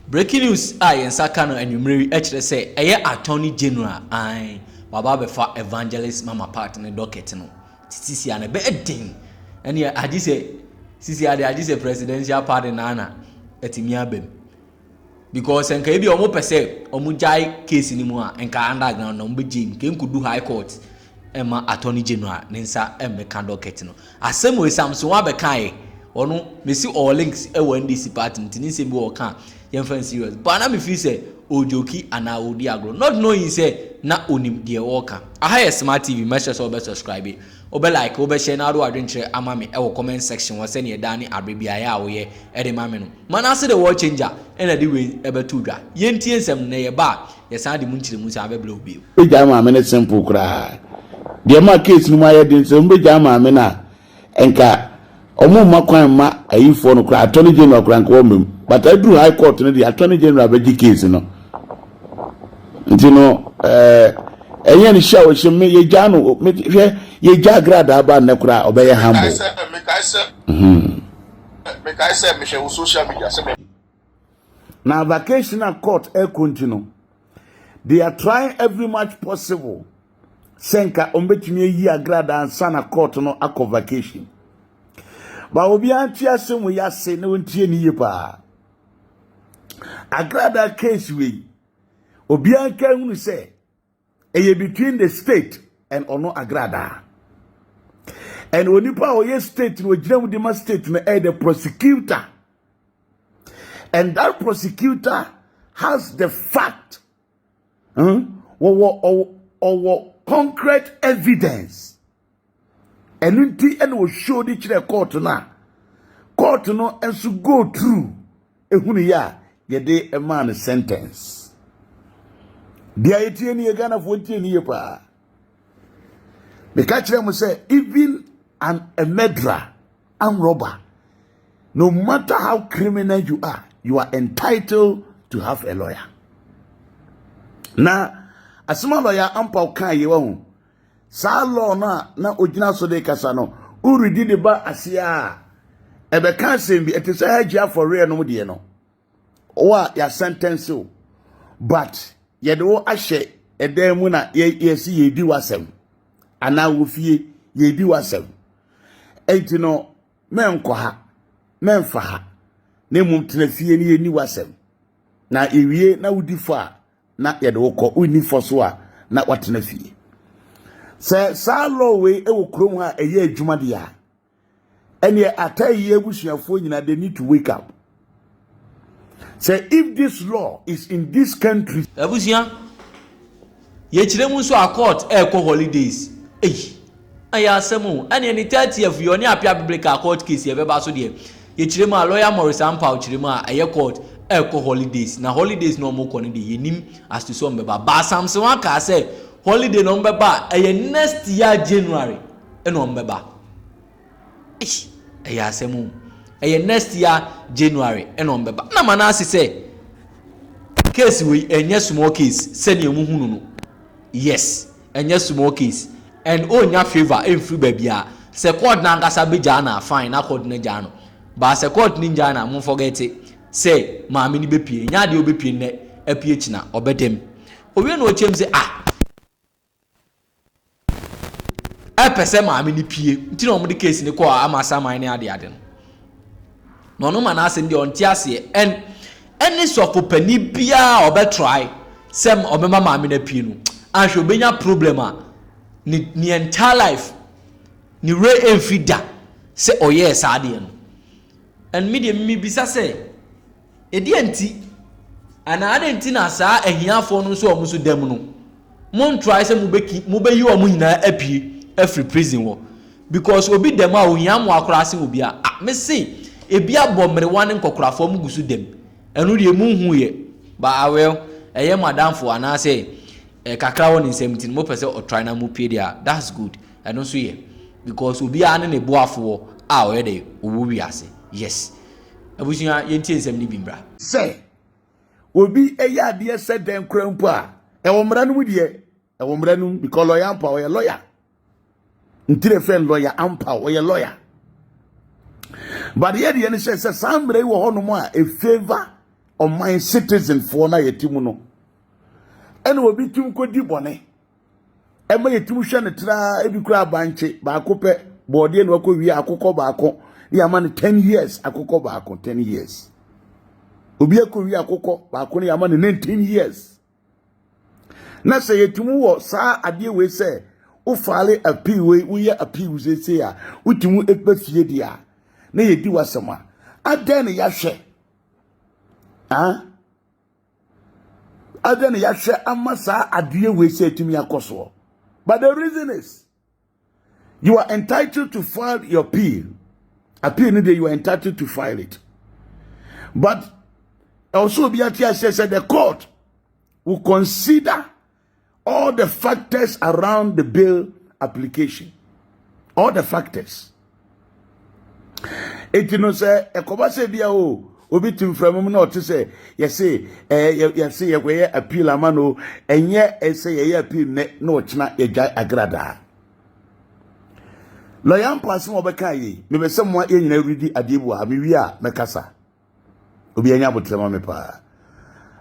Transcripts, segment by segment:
Breaking news in Sakano and Umri actually say Attorney General I Baba befa evangelist mama part in the docket no. Sisi and a bedding. And yeah, I just say Sisi I just say presidential pardon nana etimiabem. Because enka ebi omo pese omo jai case ni mu a enka underground no mbe jim ken could do high court ema attorney general nensa emeka docket no. Asem we Samson wa bekan ono mesi all links e wan this department ni se bi wo kan yemfa serious but na me feel say ojoki ana odi agro not knowing say na onim de worker aha smart tv measure so be subscribe obe like obe share na do adwenche ama me e wo comment section wo se ne da ni abrebia ya wo ye e de ma me no mana se the world changer e na de we e be to dwa yentie nsem na ye ba ye san de mu nchire mu sa be bla obi e ja ma me ne simple kra de ma case no ma ye de nsem be ja ma me na enka omo makwan ma ayifo no kra attorney general kra nko mbem but I do high court no the attorney general be case no nti no enye ni sha wo shime ye ja no me ye ja Agradaa ba ne kra obeye hambo me kai say me share social media say na vacation at court e continue they are trying every much possible senka ombetumi yi Agradaa ansa na court no akọ vacation ba obi anti asem ya se ne wontie ni yepa Agradaa case we obi anka hunu say eye between the state and ono Agradaa and onipa oye state no giramu de ma state no the prosecutor and that prosecutor has the fact or concrete evidence and unti and will show the court no and so go through ehunu ya ye de a man sentence dia etie ni Ghana for tie ni pa the catch them say even a murderer and robber no matter how criminal you are entitled to have a lawyer na asema lawyer ampa kan ye wo sa law na ogina so de kasa no uridi de ba asia ebe kan sem bi etese hagia for real no de no wa ya sentence o but ye do ahye edem mu na ye si ye di wasem ana wo fie ye di wasem enti no menko ha menfa ha na mum tena fie ni ye ni wasem na ewie na wudi fa na ye do ko uni fo so a na watena fie se sa law we e wo krom ha eye adwuma de ya ene atayi ebusuafo nyina they need to wake up. Say if this law is in this country abusia ye chiremu so a court ko holidays aya asemu ene ni 30th yo ni apia biblical court case ye beba so de ye chiremu a lawyer Morris ampa chiremu a eye court ko holidays na holidays no mo ko ni de yenim as to so mbeba ba samson aka say holiday no mbeba next year January no mbeba aya asemu next year January eno mbeba na manase say case we enye small case send you hunu no yes enye small case and onya favor every baby a se court na Nkansah be jana fine na court na jana ba se court ni jana mo forget it say maami ni be pie nya de obepie ne aph na obedem owie na ochem say pese maami ni pie nti na omo de case ni ko amasa man ni ade no no man ase ndi onti ase and any sort of pani bia obe try sem obema maami na pie no ahwe obenya problem a ni entire life ni re enfida se oye saade no and me de me bisa say edi anti ana ade anti na saa ahiafo no so omuso dem no mon try say mu be yi omu nyina apie every prison wo because obi dem a ohia mo akora ase obi a me say ebi abomre wan nkokrafo mu gusu dem enu de mu hu ye ba awel eye madamfo ana say kakra won in 17 mo pese o try na mu pie dia that's good enu so ye because obi a ne boafo a o ye de owo wi ase yes abusia yentie nsem ni bimbra say obi eye ade se den krampo a wo mra no mu de e wo mra no because lawyer ampa o ye lawyer ntire friend lawyer ampa o ye lawyer but here the say somebody wo hono mo a favor on my citizen for na yetimu and will be too good bone. Emma yetimu shane tra ebi kura banche ba kope body and wako wi akoko ba ako ya man 10 years akoko ba ako 10 years. Obi akoko wi akoko ba ako ya man 19 years. Na say yetimu wo sa ade we say o fale appeal we ye appeal say ya utimu ekpefie dia na yedi wasama adan ya hwe adan ya hwe amasa ade we say timi akoso. But the reason is you are entitled to file your appeal you are entitled to file it, but also Biatia says that the court will consider all the factors around the bill application. All the factors. It you know say ekobase bia o obi tim from no to say you say we appeal amano enye say appeal no china eja Agradaa. Lawyer person obeka yi me be sem wa enyina ridi adebu ha me wi a mekasa obi anya botrema me pa.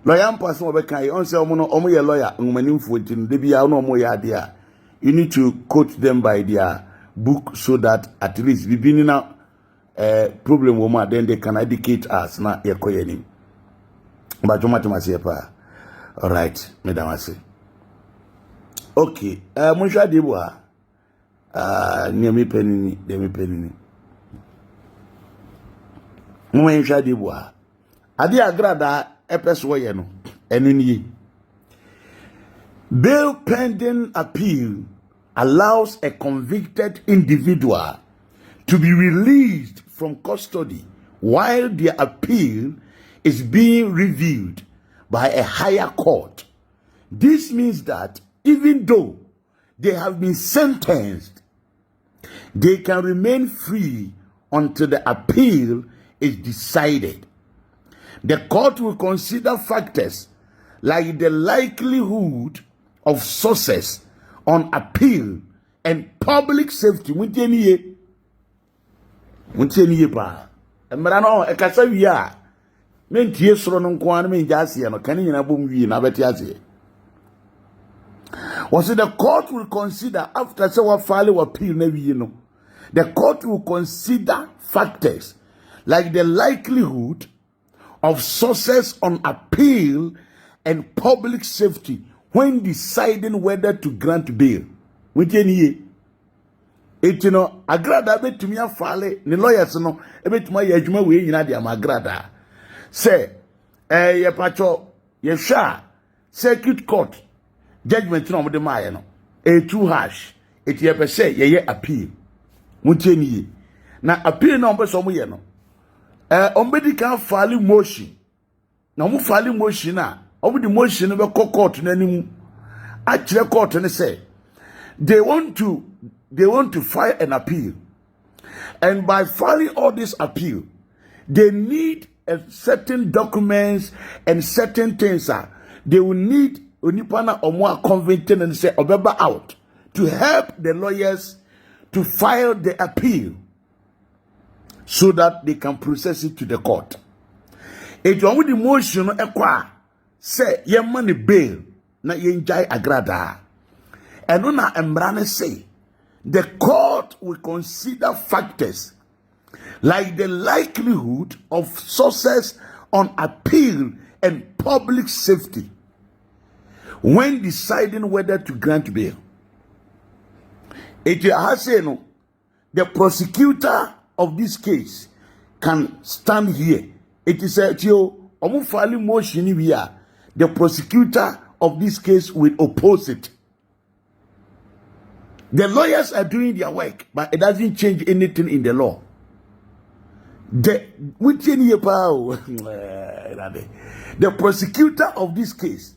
Lawyer person obeka yi on say omo ye lawyer ngumanimfo ntin de bia no omo ye ade a you need to quote them by their book so that at least we be na problem woman then they can educate us na yekoyeni ba jomati se pa. All right, madam ase. Okay, mun sha de bo nyami penini de mi penini mun sha de bo ade Agradaa epeso ye no enini. Bail pending appeal allows a convicted individual to be released from custody while their appeal is being reviewed by a higher court. This means that even though they have been sentenced, they can remain free until the appeal is decided. The court will consider factors like the likelihood of success on appeal and public safety. Munteni pa. Emra no ekasa wi a mentie soro no nko an menja ase no kan nyina bom wi na beti ase. Was the court will consider after say wa file wa appeal na wi no. The court will consider factors like the likelihood of success on appeal and public safety when deciding whether to grant bail. Munteni you know, Agradaa betumi afale ni lawyers no ebetuma ye adwuma we nyina de am Agradaa say ye pacho ye sha circuit court judgment no mo de maaye no too harsh it ye be say ye appeal mutieni na appeal na ombe so mo ye no ombedi kan file motion na mo file motion na omo di motion no be court na nim a kire court ne say they want to file an appeal. And by filing all this appeal, they need certain documents and certain things. They will need Onipana or more convicted and say Obeba out to help the lawyers to file the appeal so that they can process it to the court. It was the motion say ye money bail na ye njai Agradaa. And when Embrane say the court will consider factors like the likelihood of success on appeal and public safety when deciding whether to grant bail. It has said no, the prosecutor of this case can stand here. It is a omufali motion here. The prosecutor of this case will oppose it. The lawyers are doing their work, but it doesn't change anything in the law. The prosecutor of this case,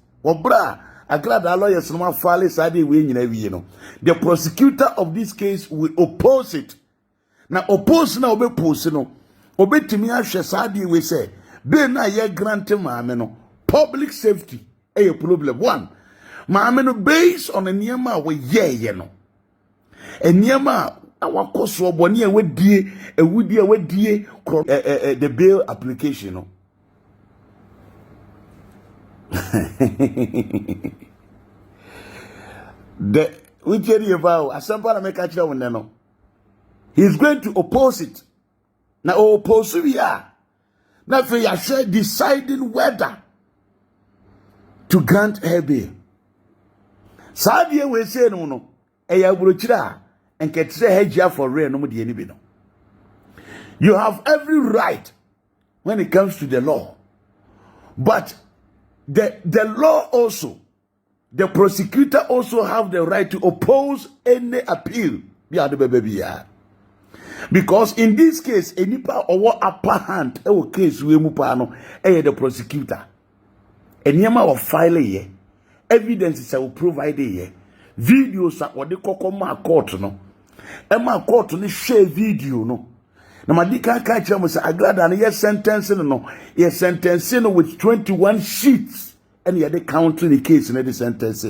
the prosecutor of this case will oppose it. Now, oppose now, oppose no. Obetimia Shasadi we say, be na ye grant no public safety. A problem one. Mameno based on a niema we ye no. Enyama awakoso boni ewedie the bail application no The which area vow asampa make catch one no. He's going to oppose it. Now oppose we are. Now for you share deciding whether to grant her bail. Sadia we say no. Eya burochira and get say for rain no di eni no. You have every right when it comes to the law. But the law also, the prosecutor also have the right to oppose any appeal. Because in this case, any part or upper hand, case we mupano, the prosecutor. Any amount of file ye, evidence will provide ye, videos are what they call my court no. Emma court no share video no. Na madika catch am say Agradaa na sentence no, ye sentence no with 21 sheets. And you had counting the case in the sentence,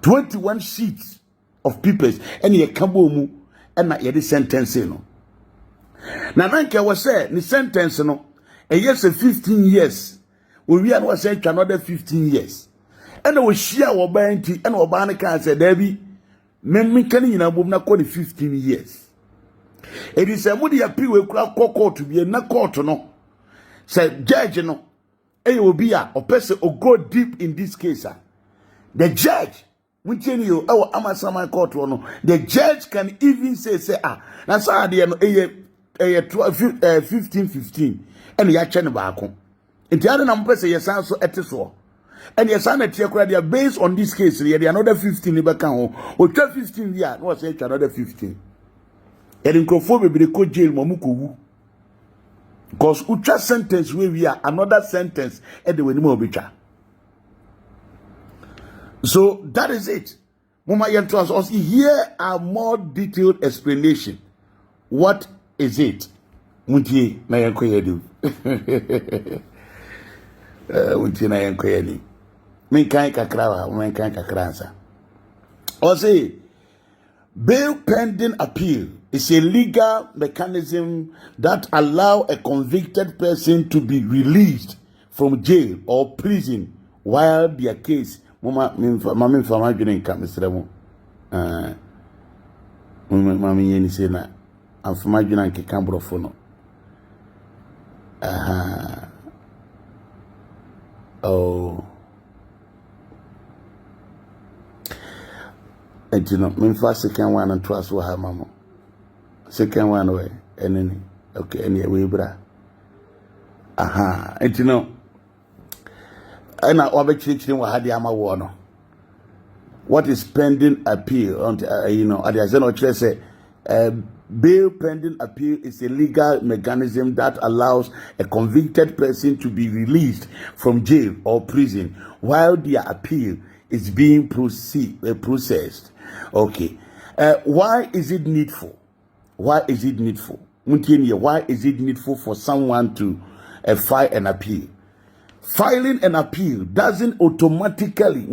21 sheets of papers, and you kabomu, and not yet the sentence, no. Now, Nanka was said, the sentence, no, a yes, 15 years. We are was saying another 15 years. And I was share our banty and Obanica said, Debbie, men can in a woman call 15 years. It is a moody appeal with court to be a court, no. Said, Judge, no. Obia or person or go deep in this case. The judge, which you our Amasama court no, the judge can even say that's how the 15 and ya chen baako. And the other number say yes so etiso. And yes an they based on this case there another 15 libaka o 15 year no say another 15. And Kofi be the court jail mamuko. Because ucha sentence where we are another sentence at the winimo bicha. So that is it. Mama Yantos also here are more detailed explanation. What is it? Munti na yankoyedu. Munti na yankoyedi. Men kan kakra wa men kan kakransa. Also bail pending appeal is a legal mechanism that allows a convicted person to be released from jail or prison while their case. Mama fama juni nka misremo. Mama yeni say na amfama juna nke kambrofo no. Oh. And you know, me first second one and trust what her mama. Second one way, and then okay, anyway, bra. And you know, and I always teaching what had the ama warno. What is pending appeal? On you know, at the Azeno say, bail pending appeal is a legal mechanism that allows a convicted person to be released from jail or prison while their appeal is being processed. Okay. Why is it needful? Why is it needful? Why is it needful for someone to file an appeal? Filing an appeal doesn't automatically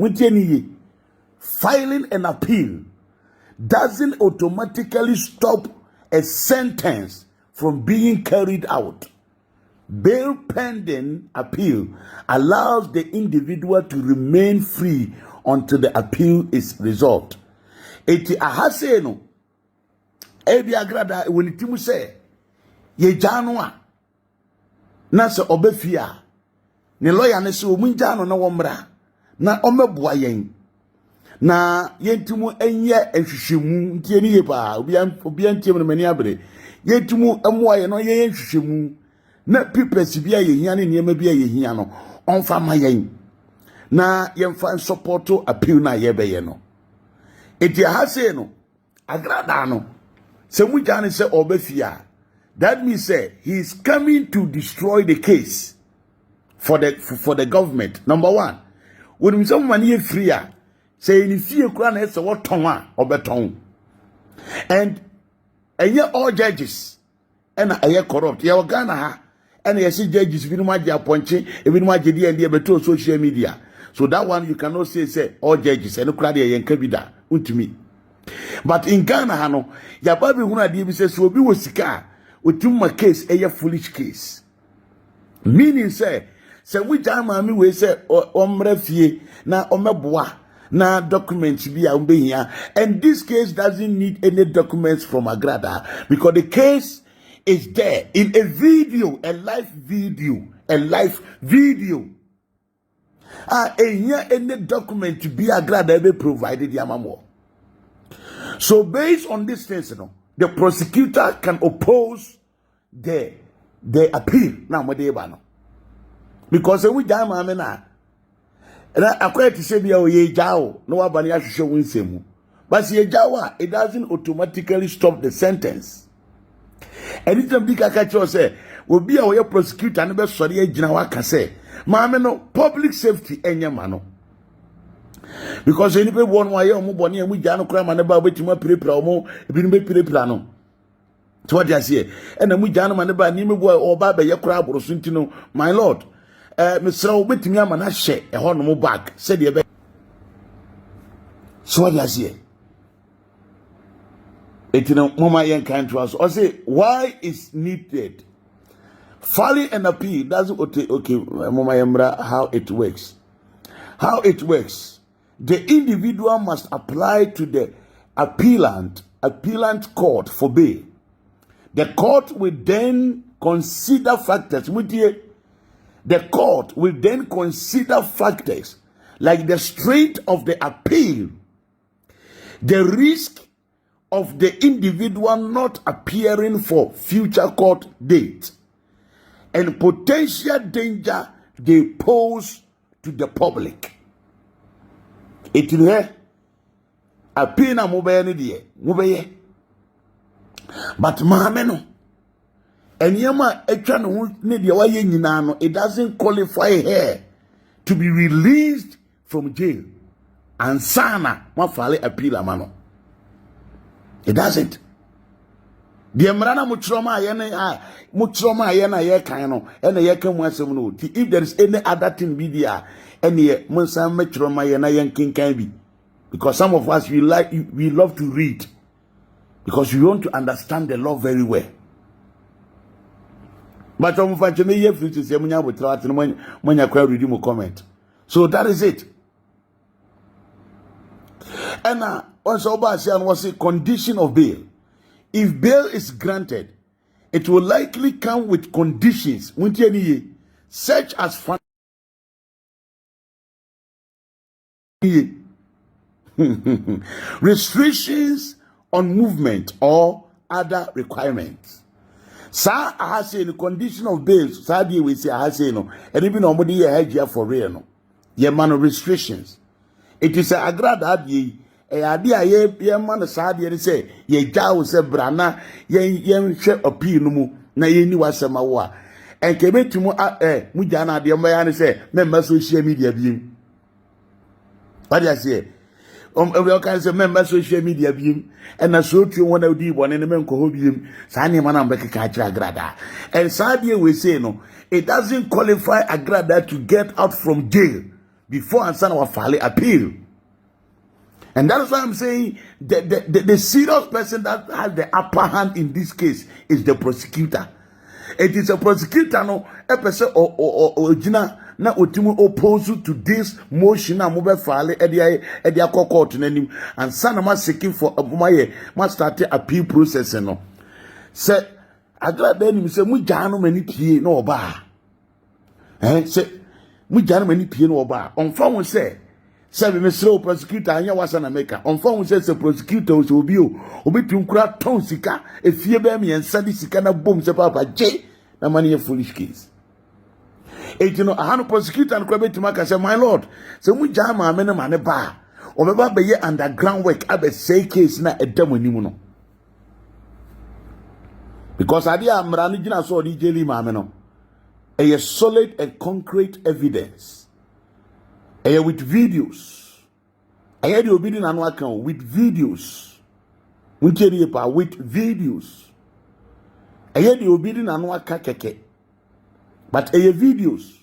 stop a sentence from being carried out. Bail pending appeal allows the individual to remain free until the appeal is resolved. Eti ahase no ebi Agradaa when itimu say ye janwa na se Obafia ne lawyer ne se omunjano na womra na omeboa yen na yentimu enye ehwehwemu ntie ni yepa obi antiem no mani abre yentimu amoa ye no ye ehwehwemu na pipes bia ye hia ne niema bia ye hia no onfa ma yen na yemfa support appeal na ye be ye no eti ahase no Agradaa no se mujane se Obafia, that means say he is coming to destroy the case for the government. Number one, when someone here free say in fear kura say what tongue obeton and all judges and corrupt ya Ghana ha and you see judges bi no Agyapong ebi no agye dia dia beto social media. So that one you cannot say all judges and kura dey yenka bi da untumi. But in Ghana no ya baby huna dey bi say so obi wo sika otumma case a foolish case, meaning say se we jama we say omre fie na omeboa na documents bi a umbehia, and this case doesn't need any documents from Agradaa because the case is there in a video, a live video. Any document to be Agradaa be provided yamamo. So based on this things, the prosecutor can oppose the appeal now because we jama na akwa to say bia ye jawo no abani ahwehwe winsemu, but ye jawo it doesn't automatically stop the sentence. Anytime big akacho say obi a we prosecutor no be sori agina waka say maame no public safety enyama no, because any people won why omo boni emu gya no kra ma ne ba betima pirepira omo ebinu be pirepira no to what you say and emu gya no ma ne ba ni me bo oba be ye kra aboroso ntino my lord Mr. Obetimi amana she ho no bag said ye be. So what you say etino mama yen kan to us or say why is needed filing an appeal. That's okay mama yemra how it works. The individual must apply to the appellant court for bail. The court will then consider factors like the strength of the appeal, the risk of the individual not appearing for future court date, and potential danger they pose to the public. It will appeal na mobile, but mameno. And yama it doesn't qualify her to be released from jail. And sana mafale appeal amano. It doesn't. The emrana mutroma ayena ye kano and ye can no. If there is any other thing be there, any monsa metroma yena yankin can be. Because some of us we love to read. Because we want to understand the law very well. But I'm free to say when you read my comment. So that is it. And also was a condition of bail. If bail is granted, it will likely come with conditions such as restrictions on movement or other requirements. Sa I say the condition of bail, Sarkodie we say I say no, and even nobody here for real no. Ye man restrictions. It is a Agradaa ye idea ye man Sarkodie say ye jaw say brana ye hwe appeal no mu na ye ni wasema wo a enkebetumu mu jana de mba say member social media bi. What do I say? We can say member social media beam and a so to one of the one in the men cohobium, Sani Manambeka Agradaa. And Sarkodie we say no, it doesn't qualify Agradaa to get out from jail before and son of a appeal. And that's why I'm saying the serious person that has the upper hand in this case is the prosecutor. It is a prosecutor, no, a person or Gina. Na otimu oppose to this motion na mobile file edia court nanim and sana ma seeking for abumaye ma start appeal process no say Agradaa nim say mu jano mani pie na oba say mu jano mani pie na oba onfa won say be mesro prosecutor anya wasa na meka onfa won say prosecutor so obi obetum kura ton sika efie ba me ensa di sika na bom say papa je na mani a foolish case. You know, I have prosecutor and akrobeto say, my lord, so we jam my men and bar or maybe be underground work. I be say case na a demo nimuno because I am running so DJ Mameno a solid and concrete evidence with videos. I had the obedient and account with videos. With videos. I had the obedient and wakake. But videos.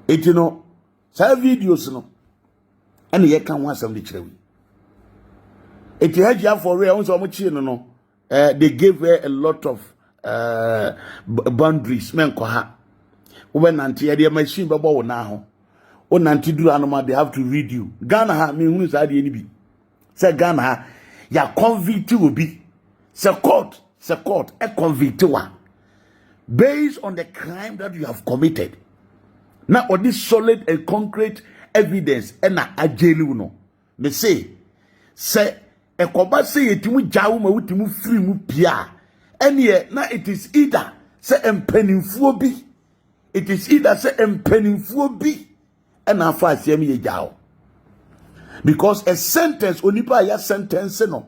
It you know, say videos no. And ye can want some the it had you for real so much no. They gave her a lot of boundaries men ko ha. When Nanti the machine babo now. O Nanti do anoma, they have to read you. Ghana ha me who is adi be. Say Ghana ha ya convict will be. Say court, a convict one. Based on the crime that you have committed. Now on this solid and concrete evidence and na ajelu no. Me say ekoba say yetimu jawu ma wutimu free mu pia. Ene na it is either say empanimfuo bi. It is either say empanimfuo bi and afa asem ye jawo. Because a sentence onipa ya sentence no.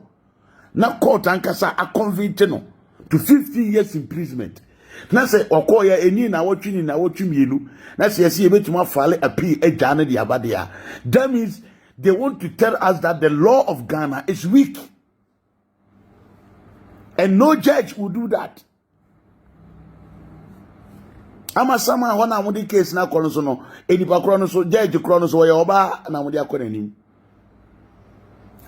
Na court Nkansah a convict no to 15 years imprisonment. Na say okoya eni na wotwi mienu. Na say yesi ebetuma file appeal ejane di abadea. That means they want to tell us that the law of Ghana is weak. And no judge will do that. Ama sama wana mudi case na kono so no enipa kro no so judge kro no so ye oba na mudi akọ nanim.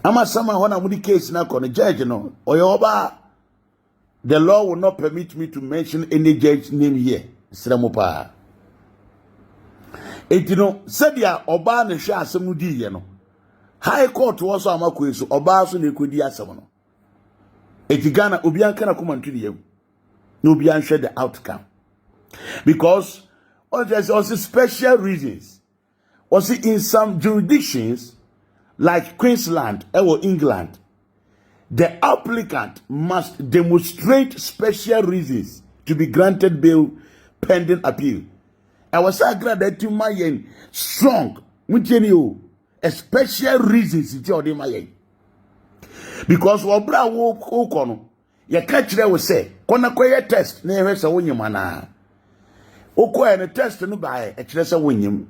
Ama sama wana mudi case na kono judge no oye oba. The law will not permit me to mention any judge's name here. Sramopa. Etino said ya oba ne hwe asem di ye no. High court was amakoe so oba so ne kodi asem no. Etigana obi anka na komantu de yam. No obi anhwe the outcome. Because there's also special reasons. Also in some jurisdictions like Queensland or England, the applicant must demonstrate special reasons to be granted bail pending appeal. I was Agradaa to my strong, a special reasons to my because wabra wo kono ye catch there will say kona koye test na ehwe se wonyim ana okoye ne test no ba e kire se wonyim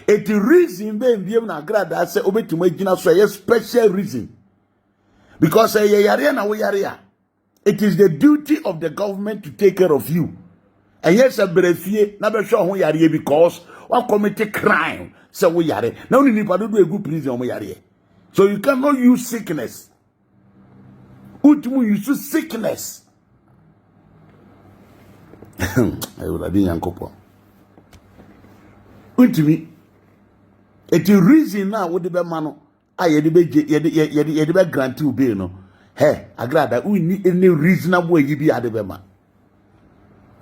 it reason be mbiem na Agradaa say obetum agina so ye special reason because ye yare na wo yare it is the duty of the government to take care of you and yes a brefie na be hwe ho yare because wa commit crime say wo yare na oni nipa do egu prison mo yare. So you cannot use sickness. Utumu use sickness. Utumi. Eti reason na wo de be ma no ye de be grant you bail no. Hey, Agradaa we need any reasonable yi bi ade be ma.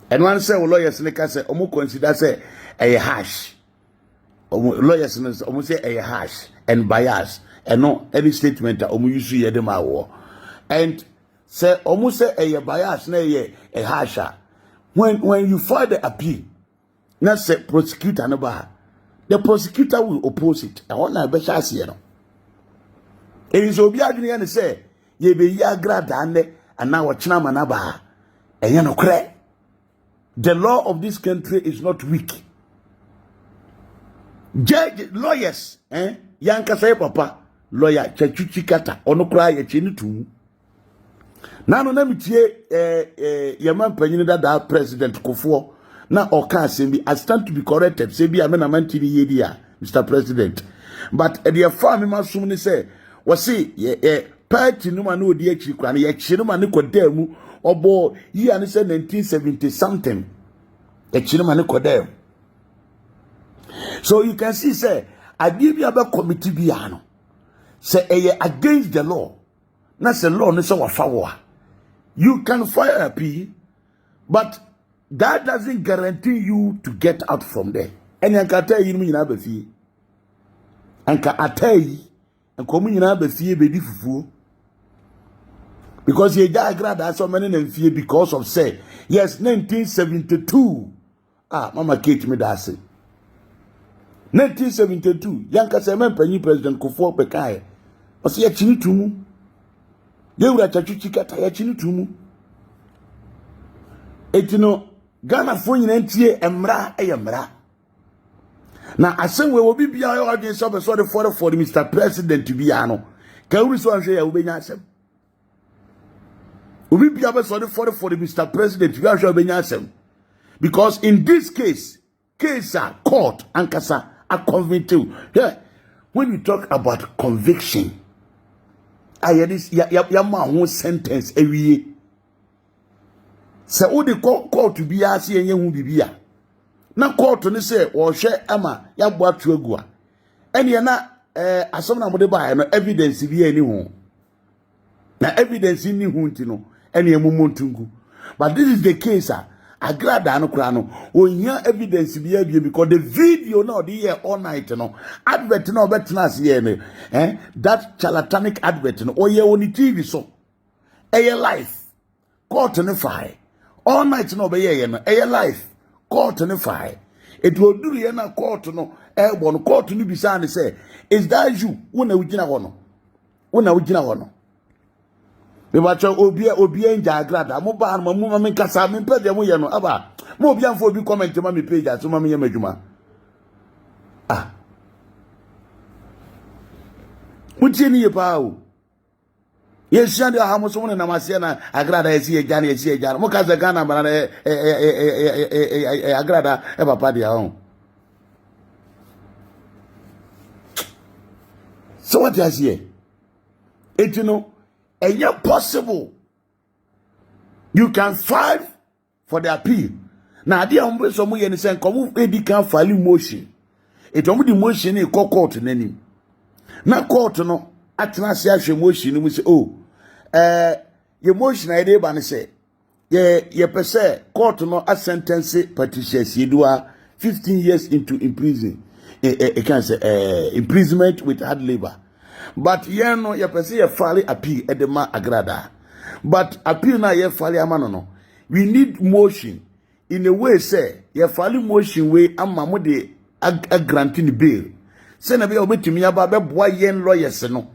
And one say lawyers like say omo consider say a hash. Lawyers omo say a hash and bias. And no any statement that omu use ye dem awo and say omu say a bias na ye a hasha when you file the appeal na say prosecutor no ba the prosecutor will oppose it and what na be chance ye no it is obi adwene ye say ye be yi Agradaa ne and now china mana ba enye no kre. The law of this country is not weak. Judge lawyers Nkansah papa lawyer chachuchi kata onokra ye cheni tu nanu na mitie yaman panyin da president Akufo na oka asem I stand to be corrected say bi amena mantini ye dia Mr. President but the farm ma sum ni say wasi party no ma na odi achi kwa na ye chi no ma ne kodamu obo yi an say 1970 something ye chi no ma ne kodamu. So you can see say adi bi aba committee bi ano say against the law. Na say law no say wafawa. You can file a appeal, but that doesn't guarantee you to get out from there. And I can tell you nyina ba fie. Anka atai and komu nyina ba fie be di fufuo. Because ye da Agradaa so many na fie because of say yes 1972. Mama Kate me da say 1972 Nkansah mempanyi president Kofi Bekaye osi ya chini tumu ye wura chachuchi kata ya chini tumu etino Ghana fo nyina ntie emra eyemra na asenwe obi bia ya odin so be so de for Mr. President bia no ka wuri so anhwe ya obenya asem obi bia be so de for Mr. President bia hwe obenya asem because in this case court Nkansah a convict you. Yeah. When you talk about conviction, this ya sentence every year. So all the court to be asking you bibia. na court ni say wo hwe ama ya bo atu agua ene na asom na mo de ba no evidence bi ani ho na evidence ni ho ntino ene emumontungu but this is the case Agradaa no kra no ohia evidence bi abie because the video no dey here all night no advert no betena ase here that charlatanic advert no oye on TV so live court no fire all night no be here no live court no fire it will do here na court no bon court no bi say say is that you wona ugina ho no me bacha obi enja Agradaa mo ba no mo ma Nkansah me pede mo ye no aba mo obi anfo obi comment ma me page aso ma me ye madwuma mutie ni ye pa o ye sia de ha mo so ne na mase na Agradaa ye si ye jana mo ka ze Ghana bana Agradaa e papa dia ho so what you see it you know and yet possible you can file for the appeal now the umbre so mo yen say come edi can file motion it omo the motion e court nani na court no atena se ahwe motion mu say oh your motion I dey ban say ye pese court no a sentence Patricia Siedua 15 years into imprisonment can say imprisonment with hard labor. But ye no ye pese ye file appeal edema Agradaa. But appeal na ye file amano no. We need motion in a way say ye file motion way amma mo de granting bail. Say na be obetumi aba be boa yen lawyers no.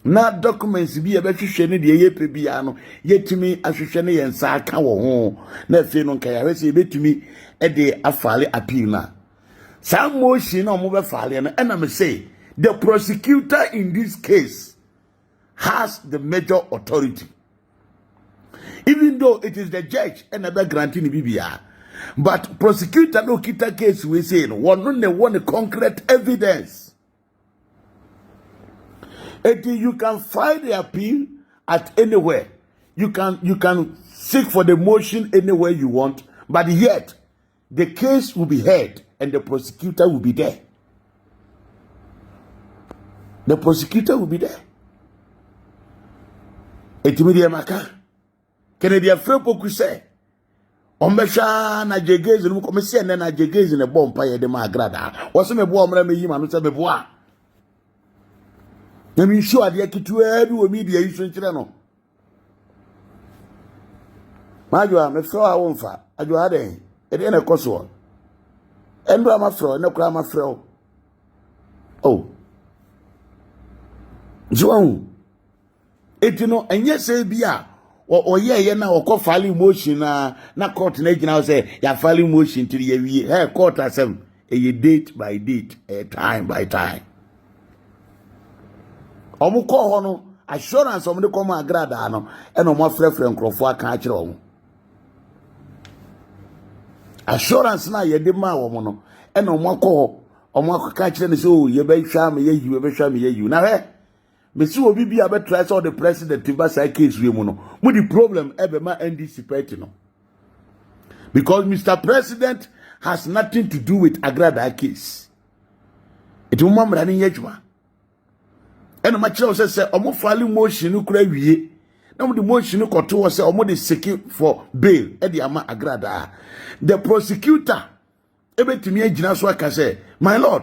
Na documents bi ye be hwehwe ne de ye pe bia no yetumi ahwehwe ne yen sa aka wo ho na afi no nka ya se betumi e de afale appeal na. Some motion no mo be file no and I say the prosecutor in this case has the major authority. Even though it is the judge and the granting BBR. But prosecutor no kita case we say no one concrete evidence. You can file the appeal at anywhere. You can seek for the motion anywhere you want, but yet the case will be heard and the prosecutor will be there. The prosecutor will be there. Etimidi maka. Kennedy Afrepoku say. Ombesha na jegezi no komesi ene na jegezi ne bompa ye de ma Agradaa. Wo se me bo omra me yima no se me bo a. Na mi show ade kitua bi wo media yi so nkire no. Majwa me fro a wonfa. Ajwa den. E de na koso. Endra ma fro ne kura ma fro. Oh. João etino enye se bia oye na okọ file motion na court na gina say ya file motion tiri ya wie hey court asem e date by date time by time omu ko ho no assurance omu de kom Agradaa no e no mo frefre nkrofo aka akire omu assurance na ye de ma wo no e no mo ko omu aka akire ne so ye be hwa me ye yi na he Mesi obi bi abetry say the president ba say case we mu no mu the problem ebe ma NDC party no because Mr. President has nothing to do with Agradaa case it will mamra ni yejuma eno ma kire say omo file motion kura wie na mo the motion ko to say omo dey seek for bail e dey ama Agradaa the prosecutor ebetimi agina so aka say my lord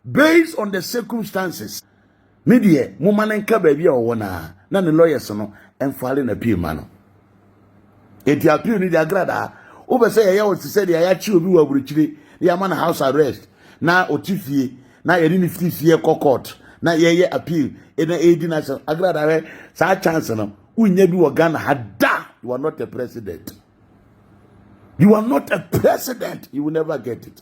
based on the circumstances media mumanenka baby owo na ne lawyers no enfale na pie ma no eti appeal ni the Agradaa wo be say ya wo se dia ya chi obi wa buruchire ya ma na house arrest na otifie na ye ni fie court na ye appeal na edi na Agradaa sa chance no unya bi wo Ghana hada you are not a president you are not a president you will never get it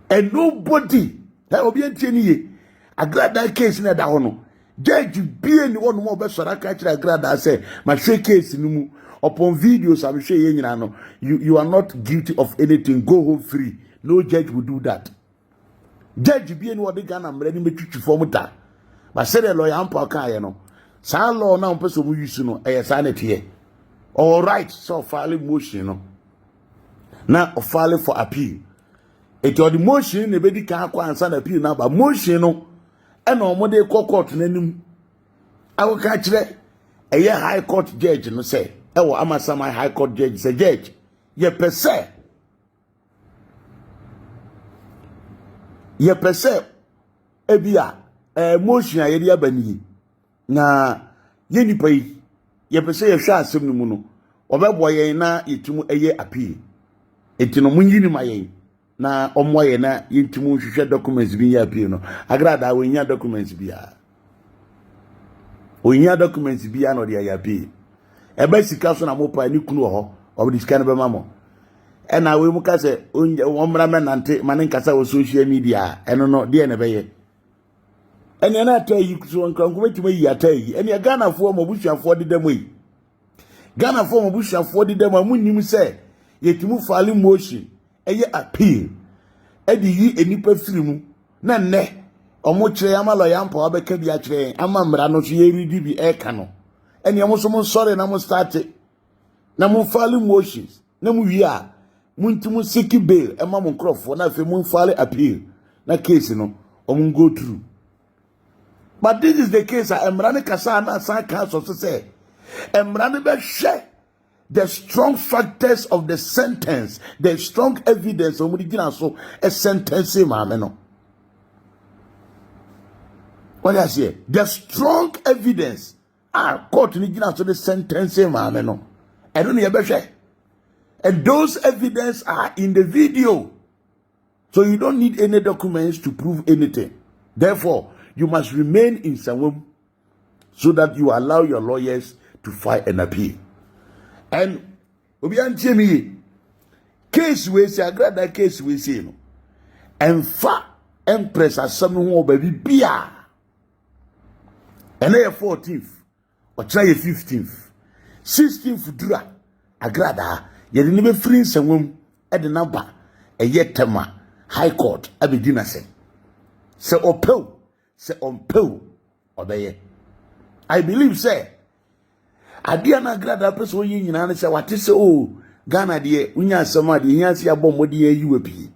and nobody that obi entieni ye Agradaa case na da ho no judge bie ni wonu mo be sora ka kira Agradaa say ma hwe case ni mu upon videos am hwe ye nyina no you are not guilty of anything go home free no judge will do that judge bie ni wodi Ghana mra ni metwitwi form ta ba say the lawyer ampa ka ye no sa law na on person mu use no e sa na tie all right so file motion no na file for appeal It or the motion ne bedi ka akwa ansa na appeal na ba motion no e na omode court nanim awo ka kire eye high court judge no say e wo amasama high court judge say judge ye pese ebia motion a ye dia bani na ye nipa yi ye pese ye hwa asem no mu no obebo ye na yetumu eye appeal etino munyi ni maye na omoye na yintimu hwehwe documents bi ya appeal no Agradaa wonya documents bi ya documents bi ya no de ya appeal ebe sika so na mopa ni kunu ho obdi sika no be mamo e na we mu ka se omra menante mane Nkansah wo social media eno no de na be ye ene na tayi so nkanko betime yi atayi ene Ghana fo mo busuafo de dem yi Ghana fo mo busuafo de dem amunnim se yetimu file motion eye appeal edi yi enipa firimu na nne omo kire ama lawyer mpa abeka bi akire ama mra no so ye redi bi e ka no ene mo so mo sorry na mo start na mo file motions na mo wi a mo ntimu seek bail e ma mo nkrofo na fe mo file appeal na case no omo go through. But this is the case emrane kasa na san council say emrane be share the strong factors of the sentence, the strong evidence of so a sentence, no. What I say? The strong evidence court ni so the sentence, no. I don't know. And those evidence are in the video, so you don't need any documents to prove anything. Therefore, you must remain in some room so that you allow your lawyers to file an appeal. And obi antie mi case we say Agradaa case we say no emfa empress asam ho obabi bia ene 14th or try 15th 16th dura Agradaa ye de ne be free nsawom e de naba eye tema high court abedina se opew se onpew obeye. I believe say adia na Agradaa person yin nyina ne se wate se o Ghana de unya asama de yin ase abomode ayiwa bi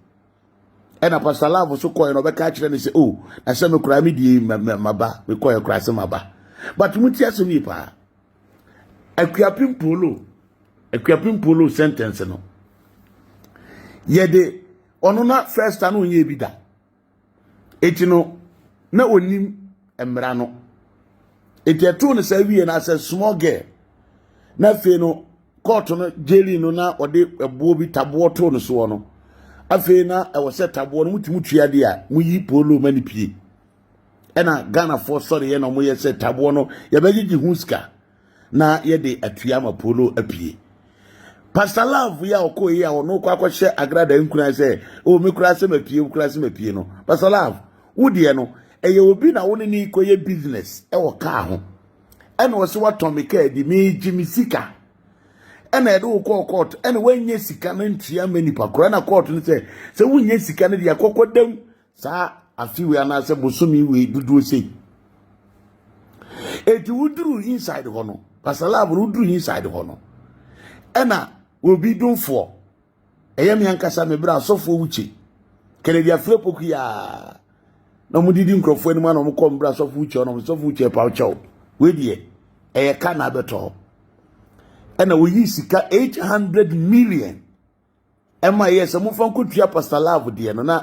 e na pastor love so koy no be ka kire ne se o na se me kura me die maba me koy kura se maba but muti aso mi pa akuapim polo sentence no ye de ono na first time onye bi da eti no na onim emra no eti eto no se wie na se small girl na fe no court no jeli no na ode ebo bi tabo to no so no afe na e wo se tabo no mutimu tuade a muyi polo mani pie e na Ghana for sorry ye no mo ye se tabo no ye begigi huska na ye de atua ma polo apie pastor love ya okoyi a ono kwa kwahye Agradaa nkuna se o me kura se mapie no pastor love wudie no eye obi na woni ni koye business e wo ka ho ene wo se waton ka di me jimi sika ene edo ko court ene wanye sika na ntia mani pakora na court ni se wunye sika na dia kokodam sa afiwe ana se bosomi we dudu sei eti wuduru inside ho no pastor love wuduru inside ho no ena obi dunfo eye me Nkansah me bra sofo wuchi kene dia flepoku ya na mudidi nkrofo ani ma na mo kom bra sofo wuchi pa ucho we die eye ka na beto ena wo yi sika 800 million ema yes mo fa nkotua pastor love die no na